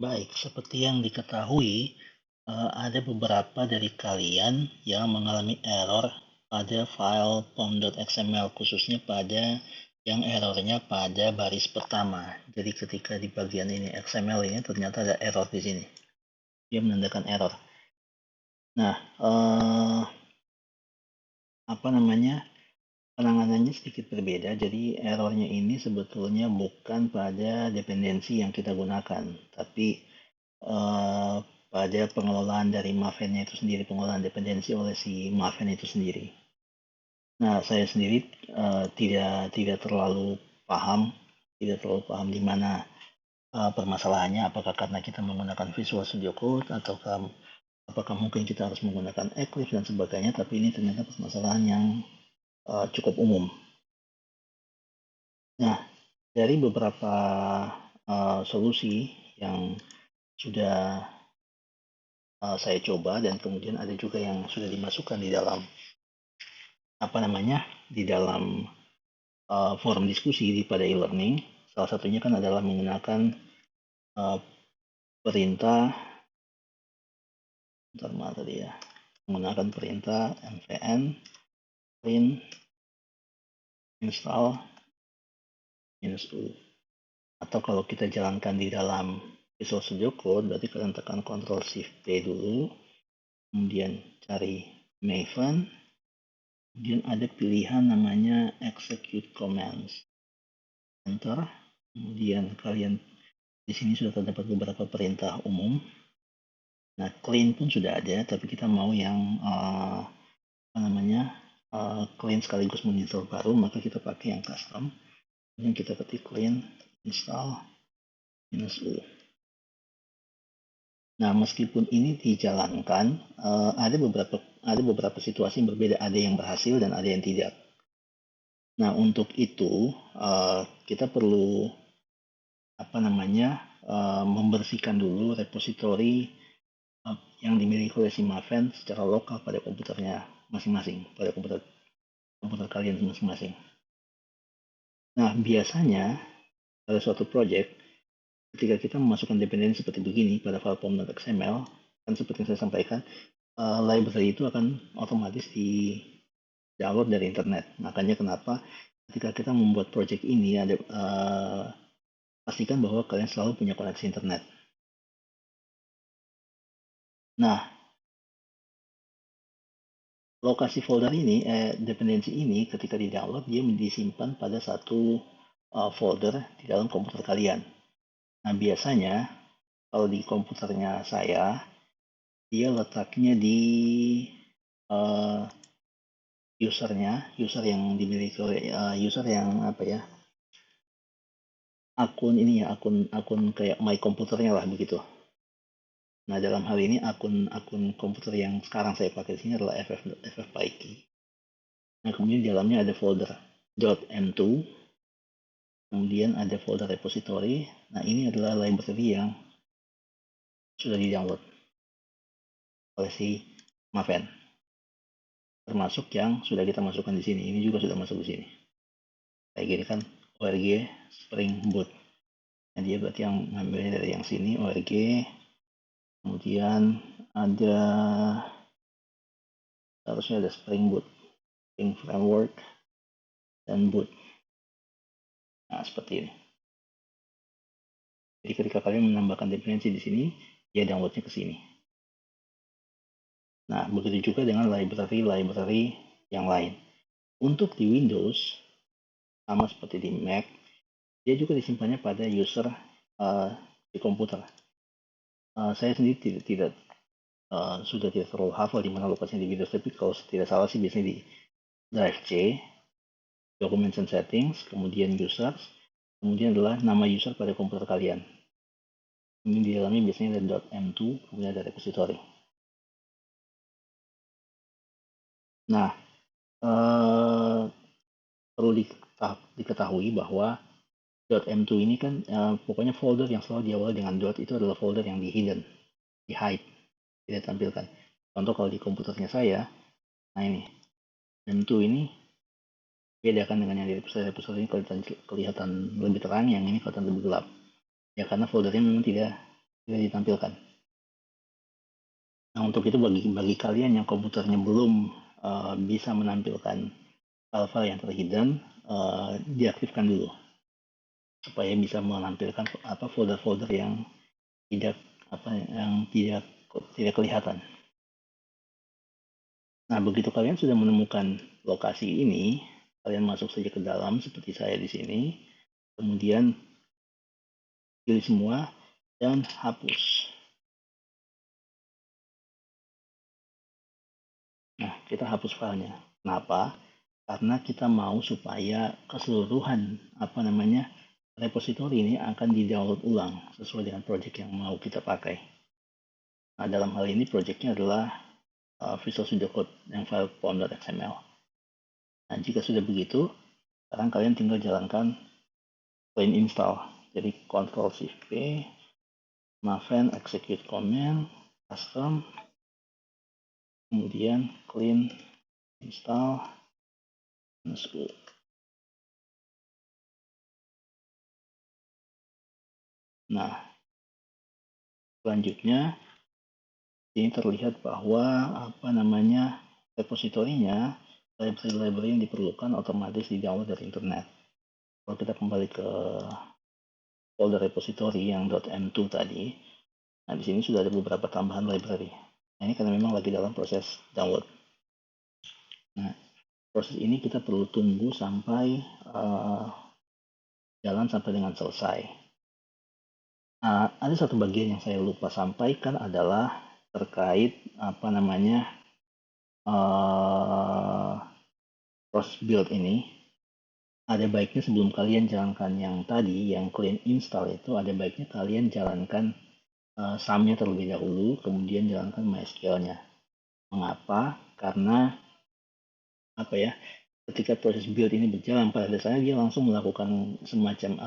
Baik, seperti yang diketahui, ada beberapa dari kalian yang mengalami error pada file pom.xml, khususnya pada yang errornya pada baris pertama. Jadi ketika di bagian ini XML ini ternyata ada error di sini. Dia menandakan error. Nah, apa namanya? Penanganannya sedikit berbeda. Jadi errornya ini sebetulnya bukan pada dependensi yang kita gunakan, tapi eh, pada pengelolaan dari Maven itu sendiri, pengelolaan dependensi oleh si Maven itu sendiri. Nah, saya sendiri tidak terlalu paham, di mana permasalahannya. Apakah karena kita menggunakan Visual Studio Code, ataukah apakah mungkin kita harus menggunakan Eclipse dan sebagainya. Tapi ini ternyata permasalahan yang cukup umum. Nah, dari beberapa solusi yang sudah saya coba, dan kemudian ada juga yang sudah dimasukkan di dalam di dalam forum diskusi pada e-learning. Salah satunya kan adalah menggunakan uh, perintah menggunakan perintah nvn clean install -u. Atau kalau kita jalankan di dalam Visual Studio Code, berarti kalian tekan Ctrl Shift P dulu, kemudian cari Maven, kemudian ada pilihan namanya Execute Commands, enter. Kemudian kalian di sini sudah terdapat beberapa perintah umum. Nah, clean pun sudah ada, tapi kita mau yang clean sekaligus menginstall baru, maka kita pakai yang custom. Kemudian kita ketik clean install -u. Nah, meskipun ini dijalankan, ada beberapa situasi yang berbeda, ada yang berhasil dan ada yang tidak. Nah, untuk itu kita perlu membersihkan dulu repositori yang dimiliki oleh si Maven secara lokal pada komputernya masing-masing, pada komputer kalian masing-masing. Nah, biasanya pada suatu project, ketika kita memasukkan dependensi seperti begini pada file pom.xml, kan seperti yang saya sampaikan, library itu akan otomatis di download dari internet. Makanya kenapa ketika kita membuat project ini, pastikan bahwa kalian selalu punya koneksi internet. Nah, lokasi folder ini, dependensi ini ketika di download, dia disimpan pada satu folder di dalam komputer kalian. Nah, biasanya kalau di komputernya saya, dia letaknya di user yang dimiliki oleh user yang akun kayak my komputernya lah begitu. Nah, dalam hal ini akun komputer yang sekarang saya pakai di sini adalah FFmpeg. Nah, kemudian di dalamnya ada folder .m2, kemudian ada folder repository. Nah, ini adalah library yang sudah di-download oleh si Maven, termasuk yang sudah kita masukkan di sini. Ini juga sudah masuk di sini. Kayak gini kan, org Spring Boot. Nah, dia berarti yang ngambilnya dari yang sini, org. Kemudian harusnya ada Spring Boot, Spring Framework, dan Boot. Nah, seperti ini. Jadi ketika kalian menambahkan dependensi di sini, dia downloadnya ke sini. Nah, begitu juga dengan library yang lain. Untuk di Windows, sama seperti di Mac, dia juga disimpannya pada user di komputer. Saya sendiri sudah tidak terlalu hafal di mana lokasinya di Windows, tapi kalau tidak salah sih biasanya di Drive C, Documents and Settings, kemudian Users, kemudian adalah nama user pada komputer kalian. Ini di dalamnya biasanya ada .m2, kemudian ada repository. Nah, perlu diketahui bahwa .m2 ini kan pokoknya folder yang selalu diawali dengan dot itu adalah folder yang di hide, tidak tampilkan. Contoh kalau di komputernya saya, nah ini, M2 ini beda kan dengan yang di repository ini kelihatan lebih terang, yang ini kelihatan lebih gelap. Ya karena foldernya memang tidak tidak ditampilkan. Nah, untuk itu bagi kalian yang komputernya belum bisa menampilkan file-file yang terhidden, diaktifkan dulu supaya bisa menampilkan folder-folder yang tidak tidak kelihatan. Nah, begitu kalian sudah menemukan lokasi ini, kalian masuk saja ke dalam seperti saya di sini, kemudian pilih semua dan hapus. Nah, kita hapus filenya. Kenapa? Karena kita mau supaya keseluruhan repositori ini akan di-download ulang sesuai dengan project yang mau kita pakai. Nah, dalam hal ini projectnya adalah Visual Studio Code yang file form.xml. Nah, jika sudah begitu, sekarang kalian tinggal jalankan clean install. Jadi Ctrl+Shift+P, Maven execute command, custom, kemudian clean install. Nah, selanjutnya ini terlihat bahwa repositorinya, library yang diperlukan otomatis di-download dari internet. Kalau kita kembali ke folder repository yang .m2 tadi, nah di sini sudah ada beberapa tambahan library. Nah, ini karena memang lagi dalam proses download. Nah, proses ini kita perlu tunggu sampai jalan sampai dengan selesai. Nah, ada satu bagian yang saya lupa sampaikan adalah terkait proses build ini. Ada baiknya sebelum kalian jalankan yang tadi, yang clean install itu, ada baiknya kalian jalankan SAM-nya terlebih dahulu, kemudian jalankan MySQL-nya. Mengapa? Karena ketika proses build ini berjalan, pada dasarnya dia langsung melakukan semacam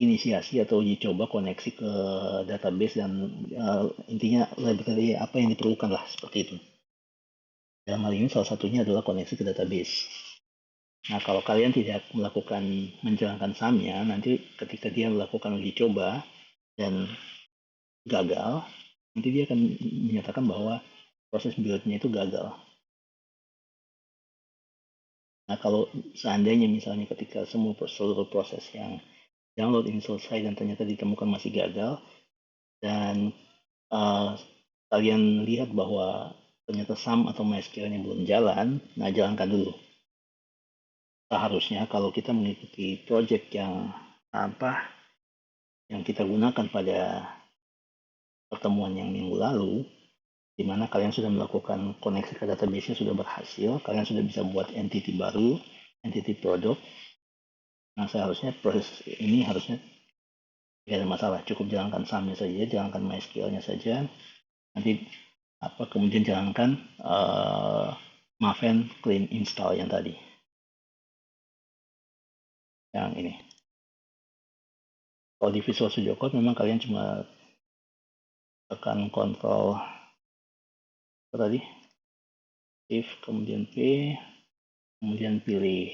inisiasi atau uji coba koneksi ke database dan intinya library apa yang diperlukan lah, seperti itu. Dalam hal ini salah satunya adalah koneksi ke database. Nah, kalau kalian tidak menjalankan SAM-nya, nanti ketika dia melakukan uji coba dan gagal, nanti dia akan menyatakan bahwa proses build-nya itu gagal. Nah, kalau seandainya misalnya ketika seluruh proses yang download ini selesai dan ternyata ditemukan masih gagal, dan kalian lihat bahwa ternyata SAM atau MySQL-nya belum jalan, nah jalankan dulu. Seharusnya kalau kita mengikuti project yang kita gunakan pada pertemuan yang minggu lalu, di mana kalian sudah melakukan koneksi ke database-nya sudah berhasil, kalian sudah bisa buat entity baru, entity product. Nah, seharusnya proses ini harusnya tidak ada masalah, cukup jalankan SAM-nya saja, jalankan MySQL-nya saja, nanti kemudian jalankan Maven clean install yang tadi, yang ini. Kalau di Visual Studio Code memang kalian cuma tekan Ctrl Shift kemudian P, kemudian pilih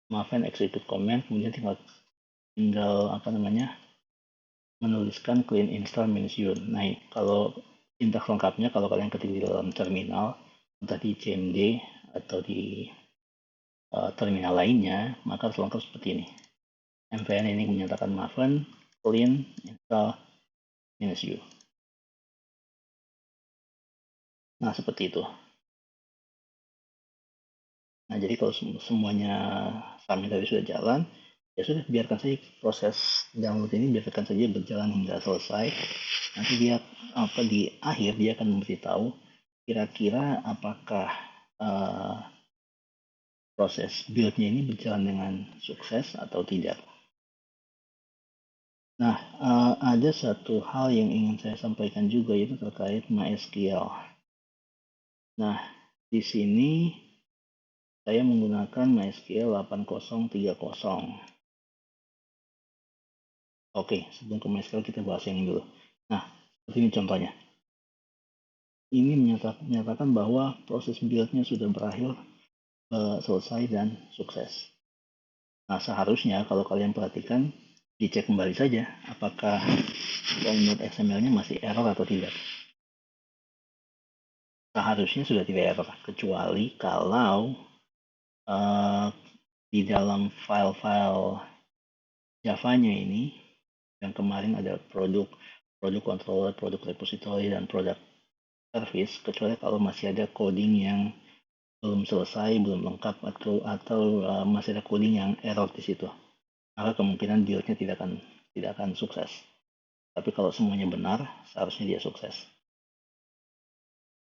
Maven execute command, kemudian tinggal menuliskan clean install -u. Nah, kalau sintaks lengkapnya kalau kalian ketik di dalam terminal, entah di CMD atau di terminal lainnya, maka harus lengkap seperti ini. MVN ini menyatakan Maven clean install -u. Nah, seperti itu. Nah, jadi kalau semuanya SAM tadi sudah jalan, ya sudah, biarkan saja proses download ini, biarkan saja berjalan hingga selesai. Nanti dia di akhir dia akan memberitahu kira-kira apakah proses build-nya ini berjalan dengan sukses atau tidak. Nah, ada satu hal yang ingin saya sampaikan juga, yaitu terkait MySQL. Nah, di sini saya menggunakan MySQL 8030. Oke, sebelum ke MySQL kita bahas yang ini dulu. Nah, seperti ini contohnya. Ini menyatakan bahwa proses build-nya sudah berakhir, selesai dan sukses. Nah, seharusnya kalau kalian perhatikan, dicek kembali saja apakah download XML-nya masih error atau tidak. Seharusnya sudah tidak error, kecuali kalau di dalam file-file Java-nya ini, yang kemarin ada produk controller, produk repository, dan produk service, kecuali kalau masih ada coding yang belum selesai, belum lengkap, atau masih ada coding yang error di situ, maka kemungkinan build-nya tidak akan sukses. Tapi kalau semuanya benar, seharusnya dia sukses.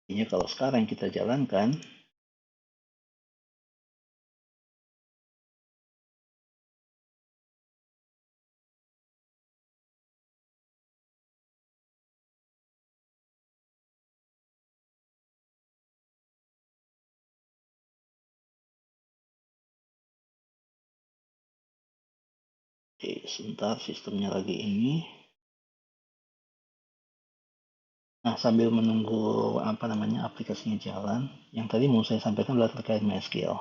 Artinya kalau sekarang kita jalankan, oke, sebentar sistemnya lagi ini. Nah, sambil menunggu aplikasinya jalan, yang tadi mau saya sampaikan adalah terkait MySQL.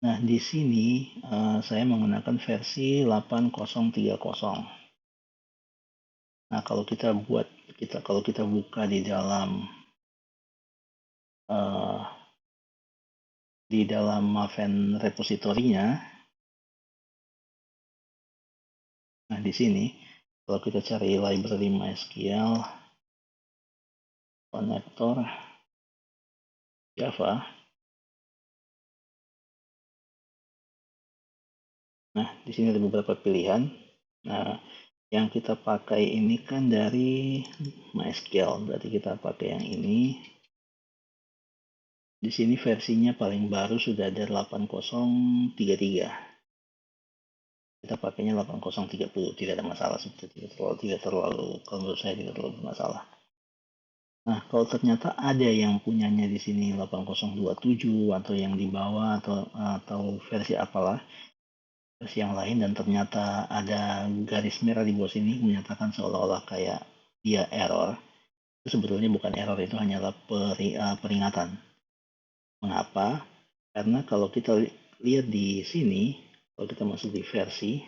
Nah, di sini saya menggunakan versi 8030. Nah, kalau kita buka di dalam Maven repositorinya. Nah, di sini kalau kita cari library MySQL connector Java. Nah, di sini ada beberapa pilihan. Nah, yang kita pakai ini kan dari MySQL, berarti kita pakai yang ini. Di sini versinya paling baru sudah ada 8033. Kita pakainya 8030, tidak ada masalah sebetulnya, tidak terlalu kalau menurut saya tidak terlalu bermasalah. Nah, kalau ternyata ada yang punyanya di sini 8027 atau yang di bawah atau versi apalah, versi yang lain, dan ternyata ada garis merah di bawah sini menyatakan seolah-olah kayak dia error, itu sebetulnya bukan error, itu hanyalah peringatan. Mengapa? Karena kalau kita lihat di sini, kalau kita masuk di versi,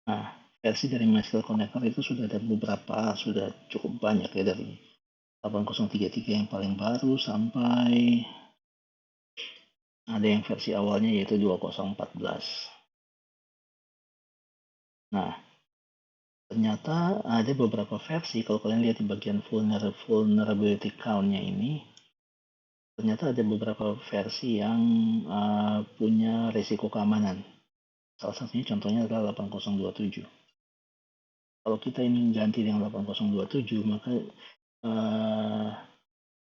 nah, versi dari MySQL Connector itu sudah ada beberapa, sudah cukup banyak ya, dari 8033 yang paling baru sampai ada yang versi awalnya yaitu 2014. Nah, ternyata ada beberapa versi, kalau kalian lihat di bagian vulnerability count-nya ini, ternyata ada beberapa versi yang punya risiko keamanan. Salah satunya contohnya adalah 8027. Kalau kita ingin ganti dengan 8027, maka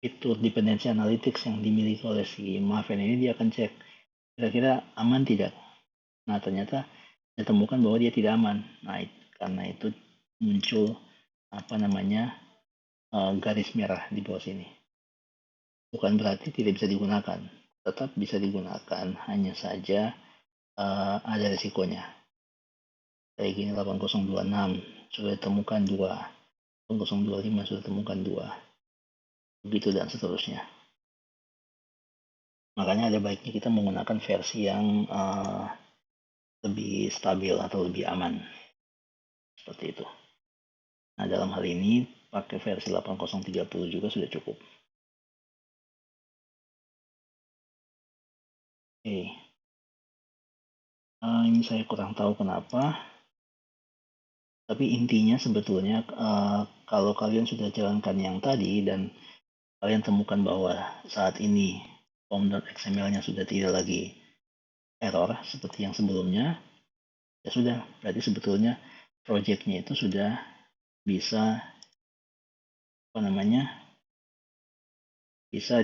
fitur dependency analytics yang dimiliki oleh si Maven ini, dia akan cek kira-kira aman tidak. Nah, ternyata ditemukan bahwa dia tidak aman. Nah, karena itu muncul garis merah di bawah sini. Bukan berarti tidak bisa digunakan, tetap bisa digunakan, hanya saja ada risikonya. Kayak gini, 8026 sudah ditemukan 2, 8025 sudah ditemukan 2, begitu dan seterusnya. Makanya ada baiknya kita menggunakan versi yang lebih stabil atau lebih aman, seperti itu. Nah, dalam hal ini pakai versi 8030 juga sudah cukup. Oke. Ini saya kurang tahu kenapa, tapi intinya sebetulnya kalau kalian sudah jalankan yang tadi dan kalian temukan bahwa saat ini form.xml-nya sudah tidak lagi error seperti yang sebelumnya, ya sudah, berarti sebetulnya project-nya itu sudah bisa bisa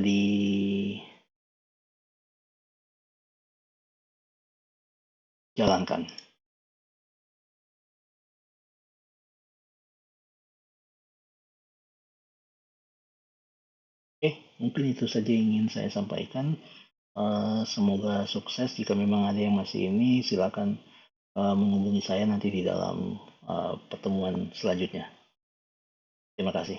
dijalankan. Mungkin itu saja yang ingin saya sampaikan. Semoga sukses. Jika memang ada yang masih ini, silakan menghubungi saya nanti di dalam pertemuan selanjutnya. Terima kasih.